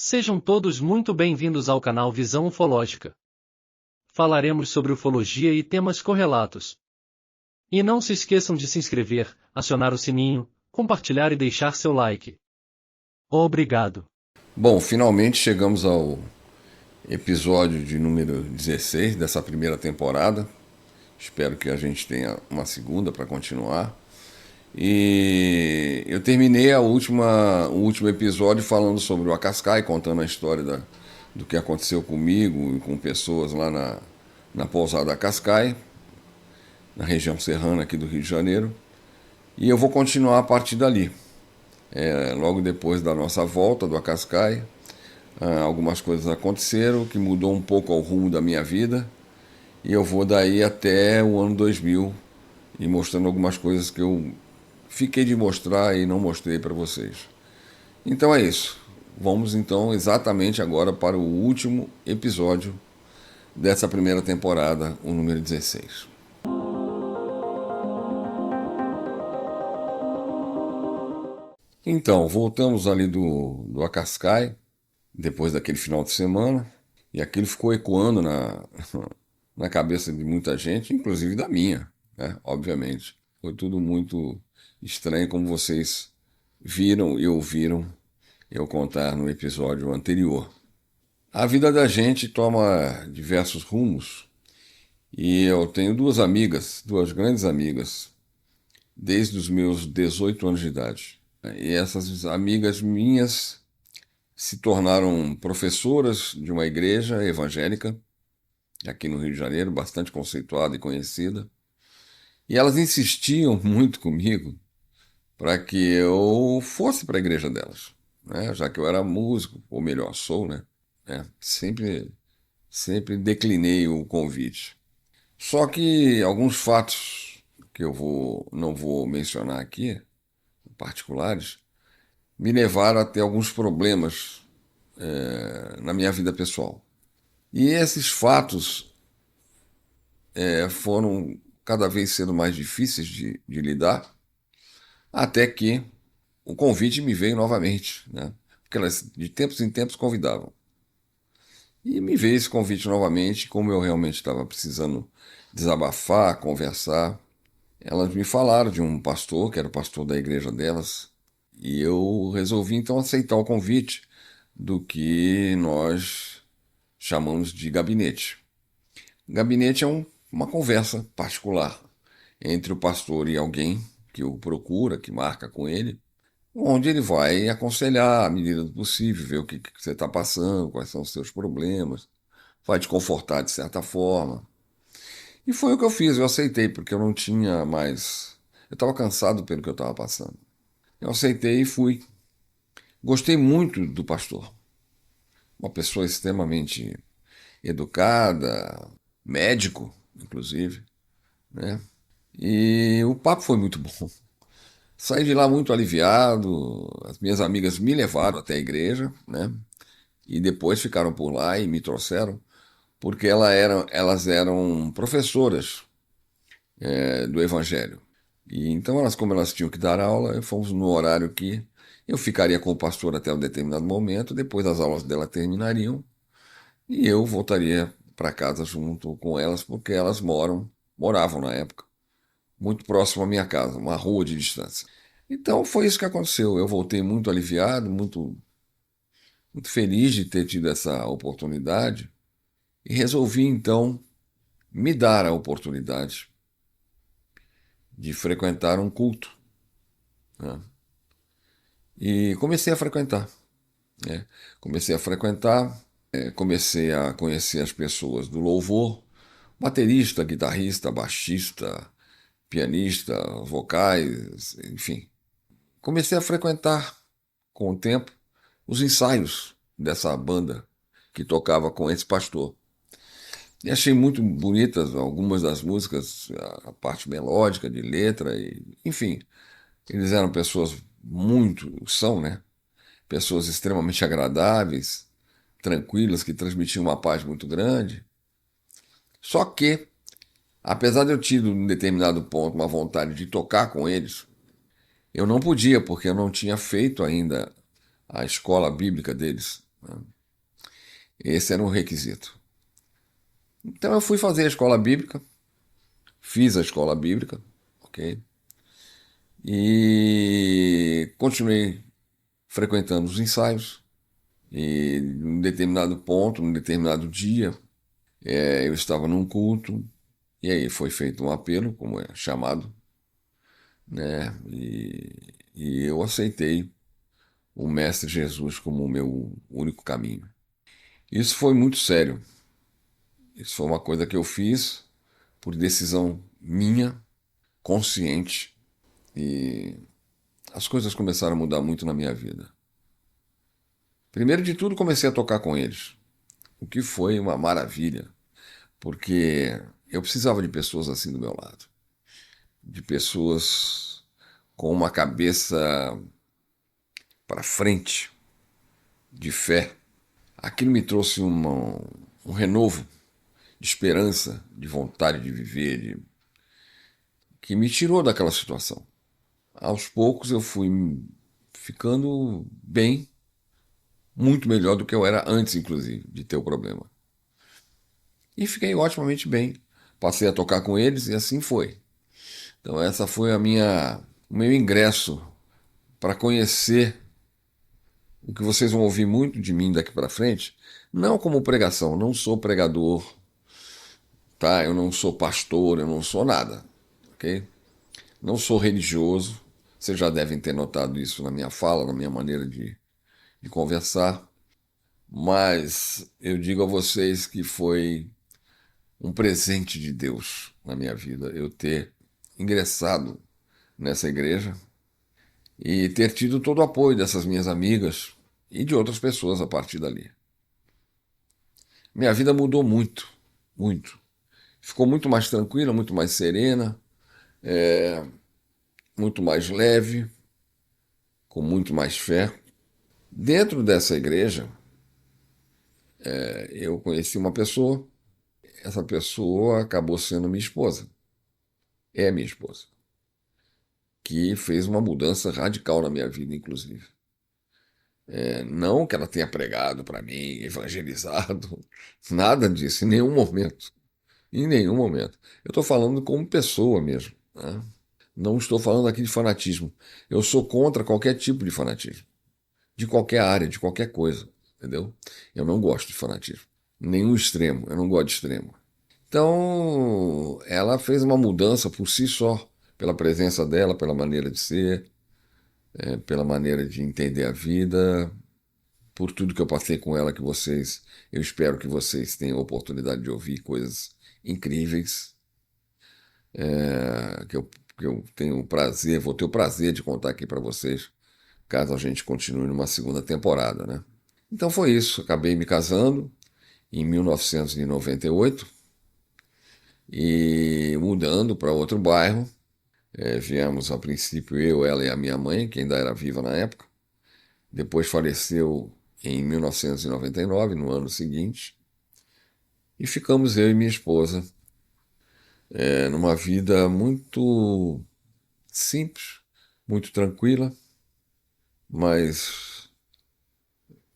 Sejam todos muito bem-vindos ao canal Visão Ufológica. Falaremos sobre ufologia e temas correlatos. E não se esqueçam de se inscrever, acionar o sininho, compartilhar e deixar seu like. Obrigado. Bom, finalmente chegamos ao episódio de número 16 dessa primeira temporada. Espero que a gente tenha uma segunda para continuar. E eu terminei o último episódio falando sobre o Acascai, contando a história do que aconteceu comigo e com pessoas lá na pousada Acascai, na região serrana aqui do Rio de Janeiro. E eu vou continuar a partir dali. Logo depois da nossa volta do Acascai, algumas coisas aconteceram que mudou um pouco o rumo da minha vida. E eu vou daí até o ano 2000 e mostrando algumas coisas que eu fiquei de mostrar e não mostrei para vocês. Então é isso. Vamos então exatamente agora para o último episódio dessa primeira temporada, o número 16. Então, voltamos ali do Acascai, depois daquele final de semana, e aquilo ficou ecoando na cabeça de muita gente, inclusive da minha, né? Obviamente. Foi tudo muito estranho, como vocês viram e ouviram eu contar no episódio anterior. A vida da gente toma diversos rumos e eu tenho duas grandes amigas, desde os meus 18 anos de idade. E essas amigas minhas se tornaram professoras de uma igreja evangélica, aqui no Rio de Janeiro, bastante conceituada e conhecida. E elas insistiam muito comigo para que eu fosse para a igreja delas, né? Já que eu era músico, ou melhor, sou, né? Sempre declinei o convite. Só que alguns fatos que não vou mencionar aqui, particulares, me levaram a ter alguns problemas na minha vida pessoal. E esses fatos foram cada vez sendo mais difíceis de lidar, até que o convite me veio novamente, né? Porque elas de tempos em tempos convidavam. E me veio esse convite novamente, como eu realmente estava precisando desabafar, conversar. Elas me falaram de um pastor, que era o pastor da igreja delas, e eu resolvi então aceitar o convite do que nós chamamos de gabinete. Gabinete é uma conversa particular entre o pastor e alguém que o procura, que marca com ele, onde ele vai aconselhar à medida do possível, ver o que você está passando, quais são os seus problemas, vai te confortar de certa forma. E foi o que eu fiz, eu aceitei, porque eu não tinha mais. Eu estava cansado pelo que eu estava passando. Eu aceitei e fui. Gostei muito do pastor, uma pessoa extremamente educada, médico, inclusive, né? E o papo foi muito bom. Saí de lá muito aliviado, as minhas amigas me levaram até a igreja, né? E depois ficaram por lá e me trouxeram, porque elas eram professoras do Evangelho. E então, como elas tinham que dar aula, fomos no horário que eu ficaria com o pastor até um determinado momento, depois as aulas dela terminariam e eu voltaria para casa junto com elas, porque elas moravam na época, muito próximo à minha casa, uma rua de distância. Então foi isso que aconteceu. Eu voltei muito aliviado, muito feliz de ter tido essa oportunidade e resolvi então me dar a oportunidade de frequentar um culto, né? E comecei a frequentar, né? Comecei a conhecer as pessoas do louvor, baterista, guitarrista, baixista, pianista, vocais, enfim. Comecei a frequentar, com o tempo, os ensaios dessa banda que tocava com esse pastor. E achei muito bonitas algumas das músicas, a parte melódica, de letra, enfim. Eles eram são, né? Pessoas extremamente agradáveis, tranquilas, que transmitiam uma paz muito grande. Só que, apesar de eu ter, em determinado ponto, uma vontade de tocar com eles, eu não podia, porque eu não tinha feito ainda a escola bíblica deles. Esse era um requisito. Então eu fui fazer a escola bíblica, fiz a escola bíblica, ok? E continuei frequentando os ensaios. E num determinado ponto, num determinado dia, eu estava num culto, e aí foi feito um apelo, como é chamado, né? E eu aceitei o Mestre Jesus como o meu único caminho. Isso foi muito sério. Isso foi uma coisa que eu fiz por decisão minha, consciente, e as coisas começaram a mudar muito na minha vida. Primeiro de tudo, comecei a tocar com eles, o que foi uma maravilha, porque eu precisava de pessoas assim do meu lado, de pessoas com uma cabeça para frente, de fé. Aquilo me trouxe um renovo de esperança, de vontade de viver, que me tirou daquela situação. Aos poucos eu fui ficando bem, muito melhor do que eu era antes, inclusive, de ter o problema. E fiquei otimamente bem. Passei a tocar com eles e assim foi. Então essa foi o meu ingresso para conhecer o que vocês vão ouvir muito de mim daqui para frente, não como pregação, não sou pregador, tá? Eu não sou pastor, eu não sou nada, ok? Não sou religioso. Vocês já devem ter notado isso na minha fala, na minha maneira de conversar. Mas eu digo a vocês que foi um presente de Deus na minha vida eu ter ingressado nessa igreja e ter tido todo o apoio dessas minhas amigas e de outras pessoas a partir dali. Minha vida mudou muito, muito. Ficou muito mais tranquila, muito mais serena, muito mais leve, com muito mais fé. Dentro dessa igreja, eu conheci uma pessoa, essa pessoa acabou sendo minha esposa, é minha esposa, que fez uma mudança radical na minha vida, inclusive. Não que ela tenha pregado para mim, evangelizado, nada disso, em nenhum momento. Em nenhum momento. Eu estou falando como pessoa mesmo, né? Não estou falando aqui de fanatismo. Eu sou contra qualquer tipo de fanatismo, de qualquer área, de qualquer coisa, entendeu? Eu não gosto de fanatismo. Nenhum extremo, eu não gosto de extremo. Então, ela fez uma mudança por si só, pela presença dela, pela maneira de ser, pela maneira de entender a vida, por tudo que eu passei com ela, eu espero que vocês tenham a oportunidade de ouvir coisas incríveis, que eu tenho o prazer, vou ter o prazer de contar aqui para vocês, caso a gente continue numa segunda temporada, né? Então foi isso, acabei me casando em 1998 e mudando para outro bairro. Viemos a princípio eu, ela e a minha mãe, que ainda era viva na época. Depois faleceu em 1999, no ano seguinte. E ficamos eu e minha esposa numa vida muito simples, muito tranquila, mas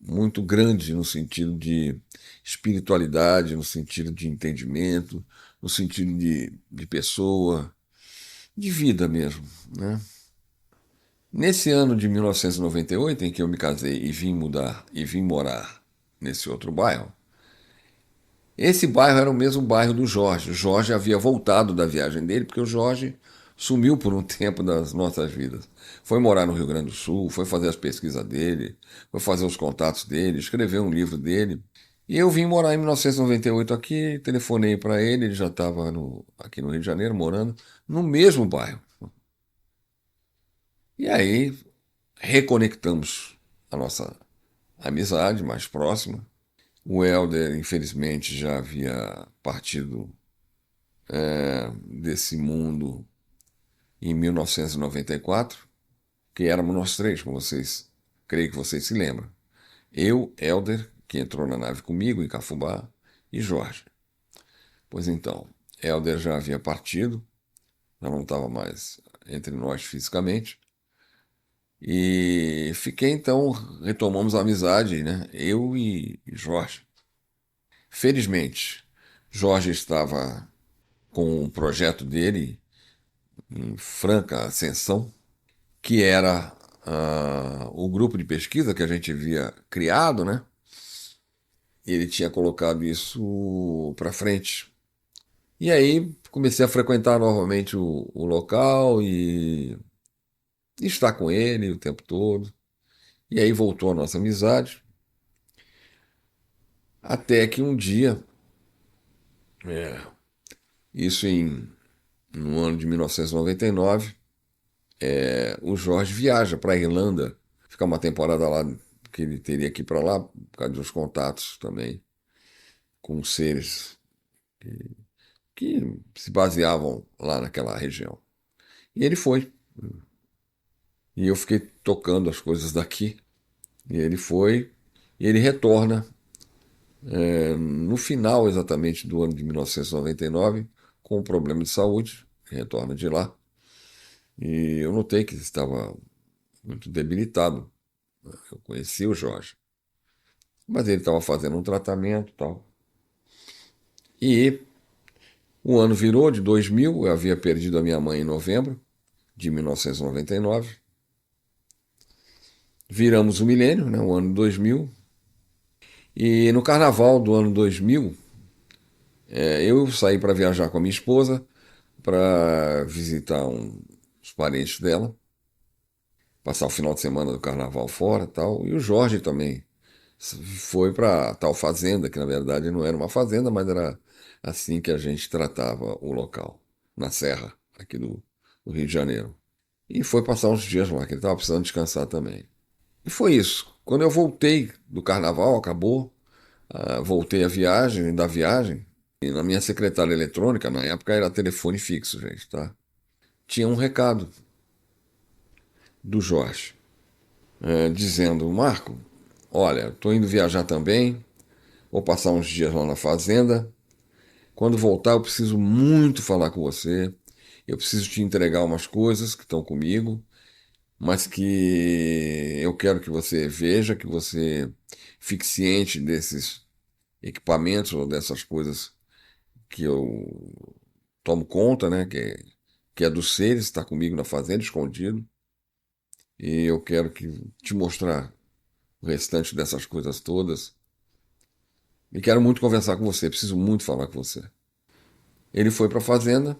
muito grande no sentido de espiritualidade, no sentido de entendimento, no sentido de pessoa, de vida mesmo, né? Nesse ano de 1998, em que eu me casei e vim mudar e vim morar nesse outro bairro, esse bairro era o mesmo bairro do Jorge. O Jorge havia voltado da viagem dele, porque o Jorge sumiu por um tempo das nossas vidas. Foi morar no Rio Grande do Sul, foi fazer as pesquisas dele, foi fazer os contatos dele, escreveu um livro dele. E eu vim morar em 1998 aqui, telefonei para ele, ele já estava aqui no Rio de Janeiro, morando no mesmo bairro. E aí reconectamos a nossa amizade mais próxima. O Helder, infelizmente, já havia partido desse mundo em 1994, que éramos nós três, como vocês, creio que vocês se lembram. Eu, Helder, que entrou na nave comigo em Cafubá, e Jorge. Pois então, Helder já havia partido, já não estava mais entre nós fisicamente, E fiquei então, retomamos a amizade, né? Eu e Jorge. Felizmente, Jorge estava com um projeto dele em franca ascensão, que era o grupo de pesquisa que a gente havia criado, né? E ele tinha colocado isso para frente. E aí comecei a frequentar novamente o local e estar com ele o tempo todo. E aí voltou a nossa amizade, até que um dia, isso no ano de 1999, o Jorge viaja para a Irlanda, ficar uma temporada lá, que ele teria que ir para lá, por causa dos contatos também com seres que se baseavam lá naquela região. E ele foi. E eu fiquei tocando as coisas daqui. E ele foi. E ele retorna no final exatamente do ano de 1999 com um problema de saúde. Retorna de lá. E eu notei que ele estava muito debilitado. Eu conheci o Jorge. Mas ele estava fazendo um tratamento e tal. E o ano virou de 2000. Eu havia perdido a minha mãe em novembro de 1999. Viramos o milênio, né, o ano 2000, e no carnaval do ano 2000, eu saí para viajar com a minha esposa, para visitar os parentes dela, passar o final de semana do carnaval fora e tal, e o Jorge também foi para tal fazenda, que na verdade não era uma fazenda, mas era assim que a gente tratava o local, na Serra, aqui do Rio de Janeiro. E foi passar uns dias lá, que ele estava precisando descansar também. E foi isso. Quando eu voltei do carnaval, acabou, voltei da viagem, e na minha secretária eletrônica, na época era telefone fixo, gente, tá? Tinha um recado do Jorge, dizendo: Marco, olha, estou indo viajar também, vou passar uns dias lá na fazenda. Quando voltar, eu preciso muito falar com você. Eu preciso te entregar umas coisas que estão comigo, mas que eu quero que você veja, que você fique ciente desses equipamentos ou dessas coisas que eu tomo conta, né? Que é dos seres, está comigo na fazenda, escondido. E eu quero te mostrar o restante dessas coisas todas. E quero muito conversar com você, preciso muito falar com você. Ele foi para a fazenda,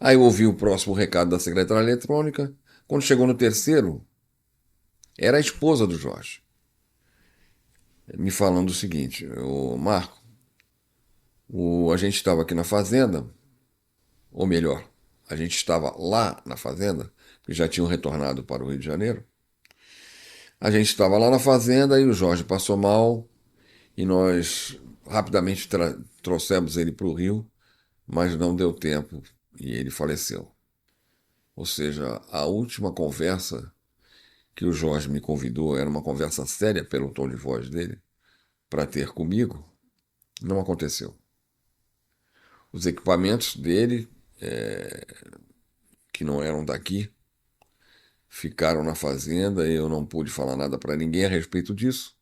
aí eu ouvi o próximo recado da secretária eletrônica. Quando chegou no terceiro, era a esposa do Jorge, me falando o seguinte: o Marco, a gente estava aqui na fazenda, ou melhor, a gente estava lá na fazenda, que já tinham retornado para o Rio de Janeiro. A gente estava lá na fazenda e o Jorge passou mal e nós rapidamente trouxemos ele para o Rio, mas não deu tempo e ele faleceu. Ou seja, a última conversa que o Jorge me convidou era uma conversa séria pelo tom de voz dele para ter comigo, não aconteceu. Os equipamentos dele, que não eram daqui, ficaram na fazenda e eu não pude falar nada para ninguém a respeito disso.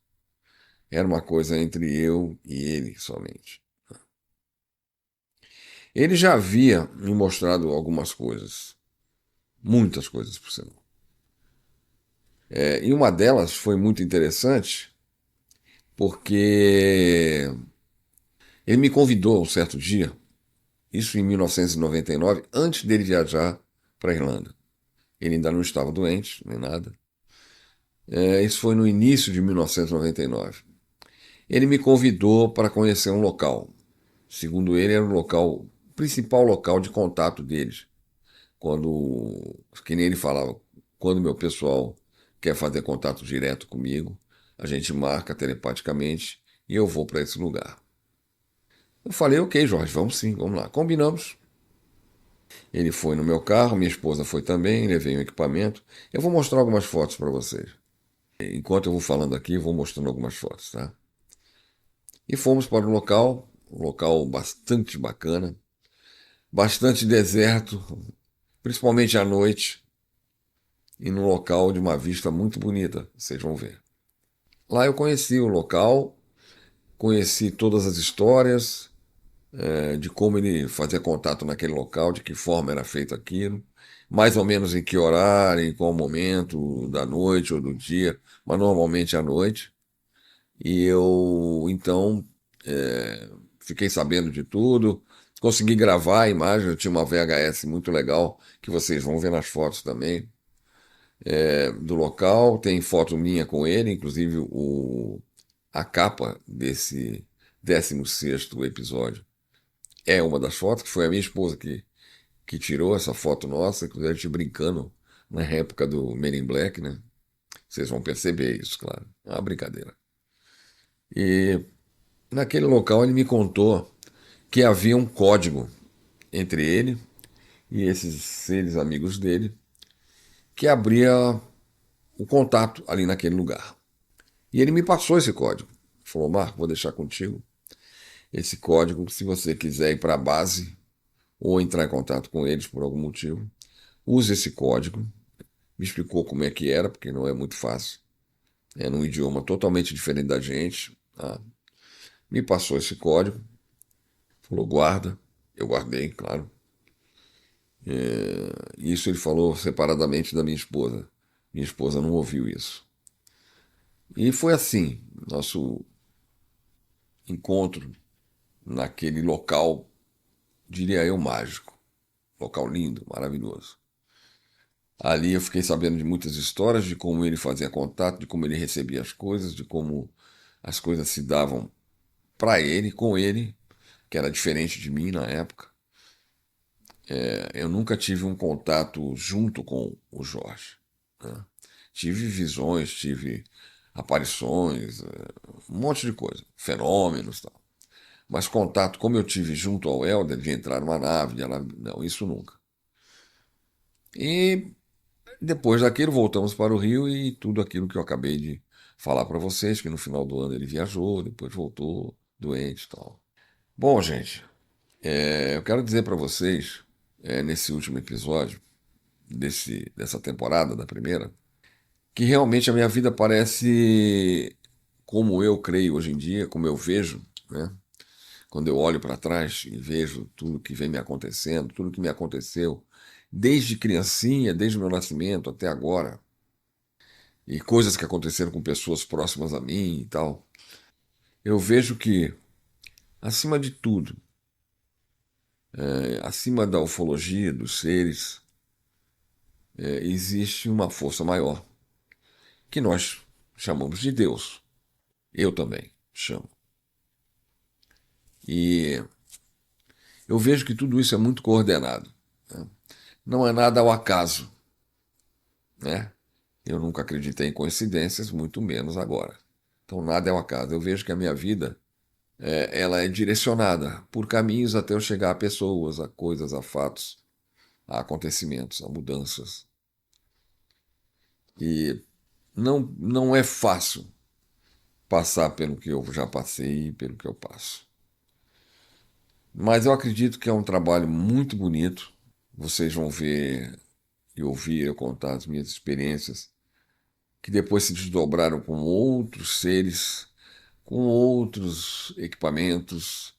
Era uma coisa entre eu e ele somente. Ele já havia me mostrado algumas coisas, muitas coisas por sinal. E uma delas foi muito interessante, porque ele me convidou um certo dia, isso em 1999, antes dele viajar para a Irlanda. Ele ainda não estava doente, nem nada. Isso foi no início de 1999. Ele me convidou para conhecer um local. Segundo ele, era o principal local de contato deles. Que nem ele falava, quando meu pessoal quer fazer contato direto comigo, a gente marca telepaticamente e eu vou para esse lugar. Eu falei: ok, Jorge, vamos sim, vamos lá. Combinamos. Ele foi no meu carro, minha esposa foi também, levei um equipamento. Eu vou mostrar algumas fotos para vocês. Enquanto eu vou falando aqui, vou mostrando algumas fotos, tá? E fomos para o local, um local bastante bacana, bastante deserto, principalmente à noite. e num local de uma vista muito bonita, vocês vão ver. Lá eu conheci o local, conheci todas as histórias, de como ele fazia contato naquele local, de que forma era feito aquilo, mais ou menos em que horário, em qual momento da noite ou do dia, mas normalmente à noite. E eu, então, fiquei sabendo de tudo, consegui gravar a imagem, eu tinha uma VHS muito legal, que vocês vão ver nas fotos também, do local. Tem foto minha com ele, inclusive a capa desse 16º episódio é uma das fotos, que foi a minha esposa que tirou essa foto nossa, inclusive a gente brincando na época do Men in Black, né? Vocês vão perceber isso, claro. É uma brincadeira. E naquele local ele me contou que havia um código entre ele e esses seres amigos dele que abria o contato ali naquele lugar. E ele me passou esse código. Falou, Marco, vou deixar contigo esse código, se você quiser ir para a base ou entrar em contato com eles por algum motivo, use esse código. Me explicou como é que era, porque não é muito fácil. É num idioma totalmente diferente da gente. Tá? Me passou esse código, falou, guarda. Eu guardei, claro. Isso ele falou separadamente da minha esposa. Minha esposa não ouviu isso. E foi assim, nosso encontro naquele local, diria eu, mágico. Local lindo, maravilhoso. Ali eu fiquei sabendo de muitas histórias, de como ele fazia contato, de como ele recebia as coisas, de como as coisas se davam para ele, com ele, que era diferente de mim na época. Eu nunca tive um contato junto com o Jorge, né? Tive visões, tive aparições, um monte de coisa, fenômenos e tal. Mas contato como eu tive junto ao Helder, de entrar numa nave, não, isso nunca. E depois daquilo voltamos para o Rio e tudo aquilo que eu acabei de falar para vocês, que no final do ano ele viajou, depois voltou doente e tal. Bom, gente, eu quero dizer para vocês, nesse último episódio dessa temporada, da primeira, que realmente a minha vida parece como eu creio hoje em dia, como eu vejo, né? Quando eu olho para trás e vejo tudo que vem me acontecendo, tudo que me aconteceu, desde criancinha, desde o meu nascimento até agora, e coisas que aconteceram com pessoas próximas a mim e tal, eu vejo que, acima de tudo, acima da ufologia, dos seres, existe uma força maior, que nós chamamos de Deus. Eu também chamo. E eu vejo que tudo isso é muito coordenado, né? Não é nada ao acaso, né? Eu nunca acreditei em coincidências, muito menos agora. Então nada é ao acaso. Eu vejo que a minha vida, ela é direcionada por caminhos até eu chegar a pessoas, a coisas, a fatos, a acontecimentos, a mudanças. E não é fácil passar pelo que eu já passei e pelo que eu passo. Mas eu acredito que é um trabalho muito bonito. Vocês vão ver e ouvir eu contar as minhas experiências, que depois se desdobraram com outros seres, com outros equipamentos,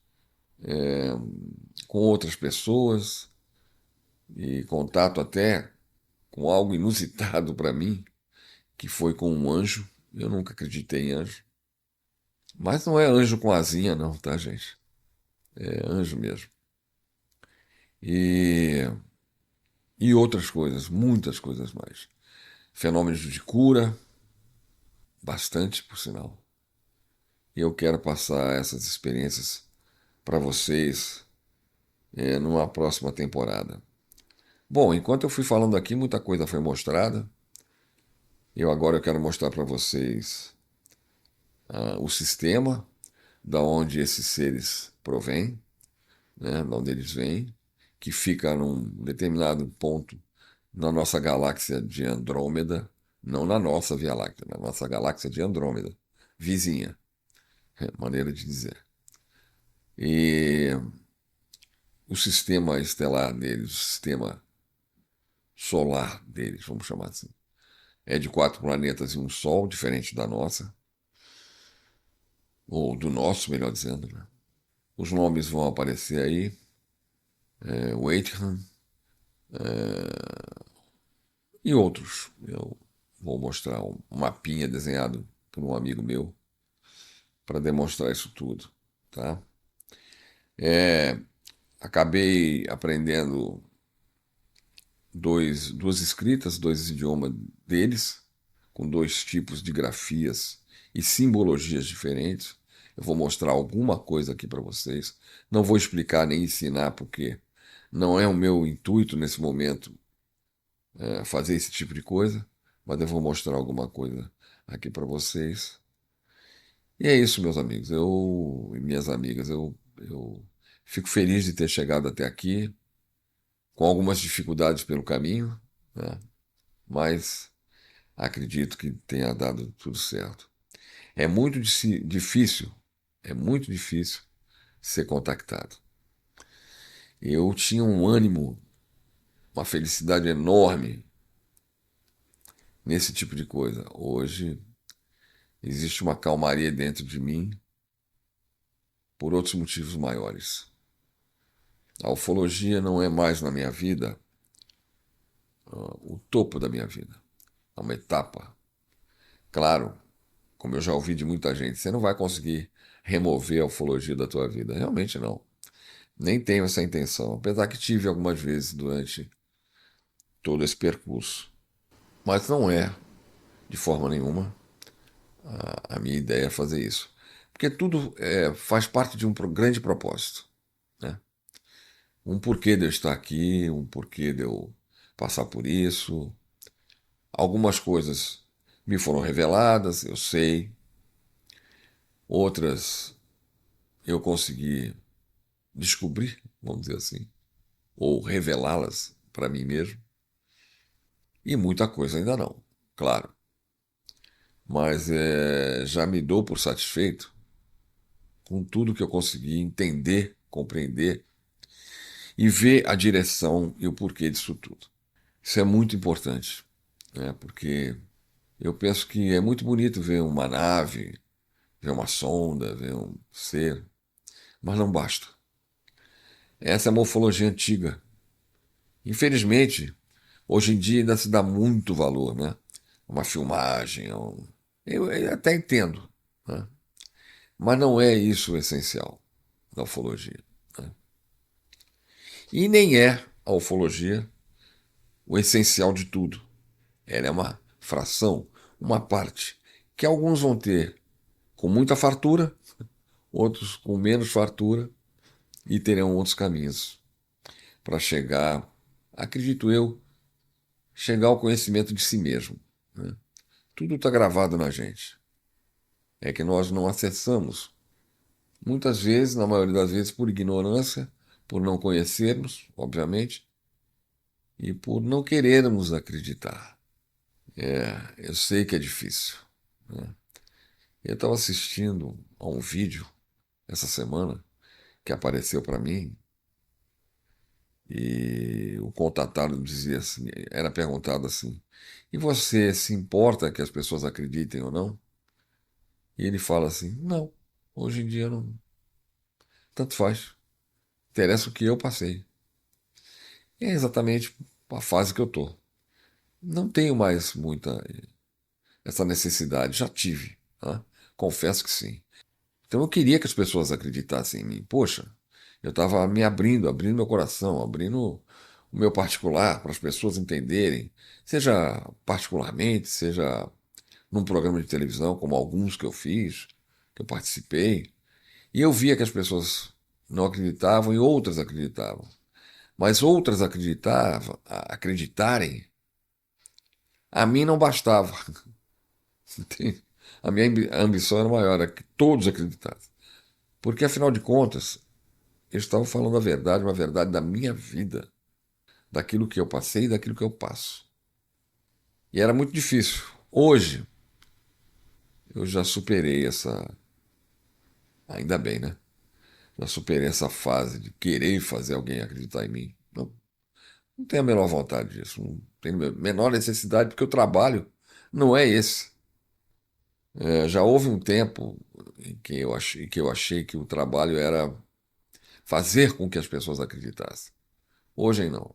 com outras pessoas, e contato até com algo inusitado para mim, que foi com um anjo. Eu nunca acreditei em anjo. Mas não é anjo com asinha, não, tá, gente? É anjo mesmo. E, e outras coisas, muitas coisas mais. Fenômenos de cura, bastante, por sinal. E eu quero passar essas experiências para vocês, numa próxima temporada. Bom, enquanto eu fui falando aqui, muita coisa foi mostrada. Eu quero mostrar para vocês o sistema da onde esses seres provêm, né, da onde eles vêm, que fica num determinado ponto na nossa galáxia de Andrômeda, não na nossa Via Láctea, na nossa galáxia de Andrômeda, vizinha, maneira de dizer. E o sistema estelar deles, o sistema solar deles, vamos chamar assim, é de 4 planetas e um Sol, diferente da nossa, ou do nosso, melhor dizendo, né? Os nomes vão aparecer aí, Waitham, e outros. Eu vou mostrar um mapinha desenhado por um amigo meu para demonstrar isso tudo, tá? Acabei aprendendo duas escritas, dois idiomas deles, com dois tipos de grafias e simbologias diferentes. Eu vou mostrar alguma coisa aqui para vocês. Não vou explicar nem ensinar, porque não é o meu intuito nesse momento fazer esse tipo de coisa, mas eu vou mostrar alguma coisa aqui para vocês. E é isso, meus amigos, e minhas amigas, eu fico feliz de ter chegado até aqui, com algumas dificuldades pelo caminho, né? Mas acredito que tenha dado tudo certo. É muito difícil, é muito difícil ser contactado. Eu tinha um ânimo, uma felicidade enorme nesse tipo de coisa. Hoje existe uma calmaria dentro de mim por outros motivos maiores. A ufologia não é mais na minha vida o topo da minha vida. É uma etapa. Claro, como eu já ouvi de muita gente, você não vai conseguir remover a ufologia da tua vida. Realmente não. Nem tenho essa intenção, apesar que tive algumas vezes durante todo esse percurso. Mas não é, de forma nenhuma, a minha ideia é fazer isso. Porque tudo faz parte de um grande propósito, né? Um porquê de eu estar aqui, um porquê de eu passar por isso. Algumas coisas me foram reveladas, eu sei. Outras eu consegui descobrir, vamos dizer assim, ou revelá-las para mim mesmo. E muita coisa ainda não, claro. Mas já me dou por satisfeito com tudo que eu consegui entender, compreender e ver a direção e o porquê disso tudo. Isso é muito importante, né? Porque eu penso que é muito bonito ver uma nave, ver uma sonda, ver um ser, mas não basta. Essa é a morfologia antiga. Infelizmente, hoje em dia ainda se dá muito valor, né? Uma filmagem, eu até entendo, né? Mas não é isso o essencial da ufologia, né? E nem é a ufologia o essencial de tudo. Ela é uma fração, uma parte, que alguns vão ter com muita fartura, outros com menos fartura, e terão outros caminhos para chegar, acredito eu, chegar ao conhecimento de si mesmo, né? Tudo está gravado na gente. É que nós não acessamos. Muitas vezes, na maioria das vezes, por ignorância, por não conhecermos, obviamente, e por não querermos acreditar. Eu sei que é difícil, né? Eu estava assistindo a um vídeo essa semana que apareceu para mim e o contatado dizia assim, era perguntado assim: e você se importa que as pessoas acreditem ou não? E ele fala assim: não, hoje em dia não, tanto faz. Interessa o que eu passei. E é exatamente a fase que eu tô. Não tenho mais muita essa necessidade, já tive, tá? Confesso que sim. Então eu queria que as pessoas acreditassem em mim. Poxa, eu estava me abrindo meu coração, abrindo o meu particular para as pessoas entenderem, seja particularmente, seja num programa de televisão, como alguns que eu fiz, que eu participei, e eu via que as pessoas não acreditavam e outras acreditavam. Mas outras acreditarem, a mim não bastava. A minha ambição era maior, era que todos acreditassem. Porque, afinal de contas, eles estavam falando a verdade, uma verdade da minha vida, daquilo que eu passei e daquilo que eu passo. E era muito difícil. Hoje, eu já superei essa. Ainda bem, né? Já superei essa fase de querer fazer alguém acreditar em mim. Não, não tenho a menor vontade disso. Não tenho a menor necessidade, porque eu trabalho não é esse. Já houve um tempo em que eu achei que o trabalho era fazer com que as pessoas acreditassem. Hoje não.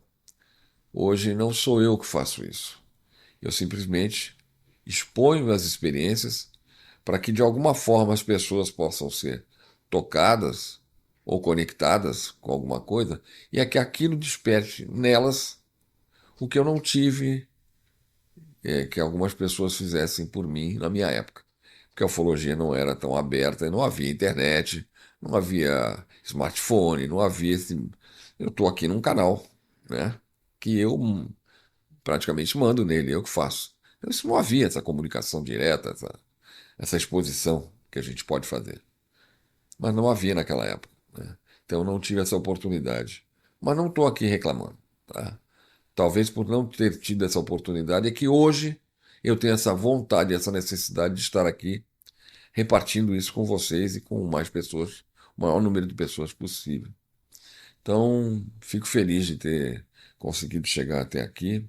Hoje não sou eu que faço isso. Eu simplesmente exponho as experiências para que de alguma forma as pessoas possam ser tocadas ou conectadas com alguma coisa e é que aquilo desperte nelas o que eu não tive que algumas pessoas fizessem por mim na minha época. Porque a ufologia não era tão aberta, não havia internet, não havia smartphone, não havia esse... Eu estou aqui num canal, né? Que eu praticamente mando nele, eu que faço. Então, isso não havia essa comunicação direta, essa exposição que a gente pode fazer. Mas não havia naquela época, né? Então eu não tive essa oportunidade. Mas não estou aqui reclamando, tá? Talvez por não ter tido essa oportunidade, é que hoje eu tenho essa vontade, essa necessidade de estar aqui repartindo isso com vocês e com mais pessoas, o maior número de pessoas possível. Então, fico feliz de ter conseguido chegar até aqui.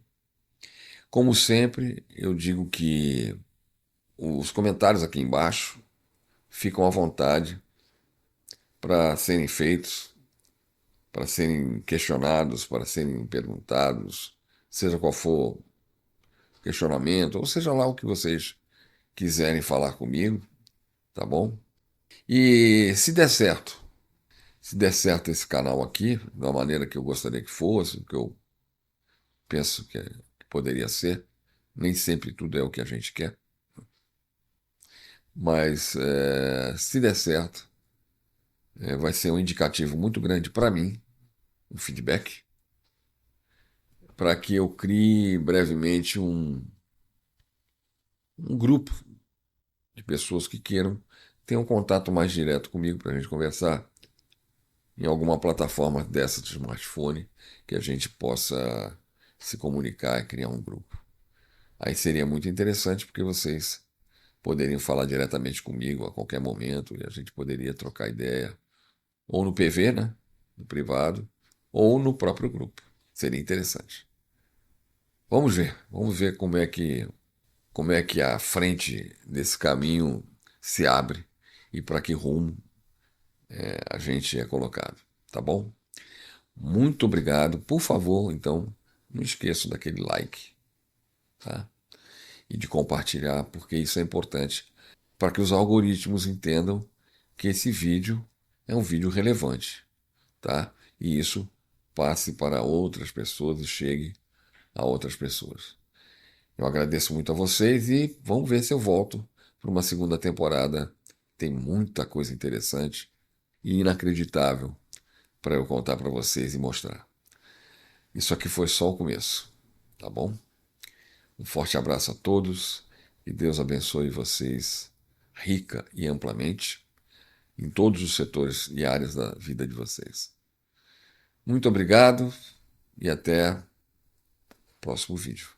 Como sempre, eu digo que os comentários aqui embaixo ficam à vontade para serem feitos, para serem questionados, para serem perguntados, seja qual for o questionamento, ou seja lá o que vocês quiserem falar comigo, tá bom? E se der certo esse canal aqui, da maneira que eu gostaria que fosse, que eu penso que poderia ser, nem sempre tudo é o que a gente quer, mas se der certo, vai ser um indicativo muito grande para mim, um feedback, para que eu crie brevemente um grupo de pessoas que queiram ter um contato mais direto comigo para a gente conversar em alguma plataforma dessa de smartphone que a gente possa se comunicar e criar um grupo. Aí seria muito interessante porque vocês poderiam falar diretamente comigo a qualquer momento e a gente poderia trocar ideia, ou no PV, né, no privado, ou no próprio grupo. Seria interessante. Vamos ver como é que a frente desse caminho se abre e para que rumo a gente é colocado, tá bom? Muito obrigado. Por favor, então, não esqueça daquele like, tá? E de compartilhar, porque isso é importante para que os algoritmos entendam que esse vídeo é um vídeo relevante, tá? E isso passe para outras pessoas e chegue a outras pessoas. Eu agradeço muito a vocês e vamos ver se eu volto para uma segunda temporada. Tem muita coisa interessante e inacreditável para eu contar para vocês e mostrar. Isso aqui foi só o começo, tá bom? Um forte abraço a todos e Deus abençoe vocês rica e amplamente em todos os setores e áreas da vida de vocês. Muito obrigado e até o próximo vídeo.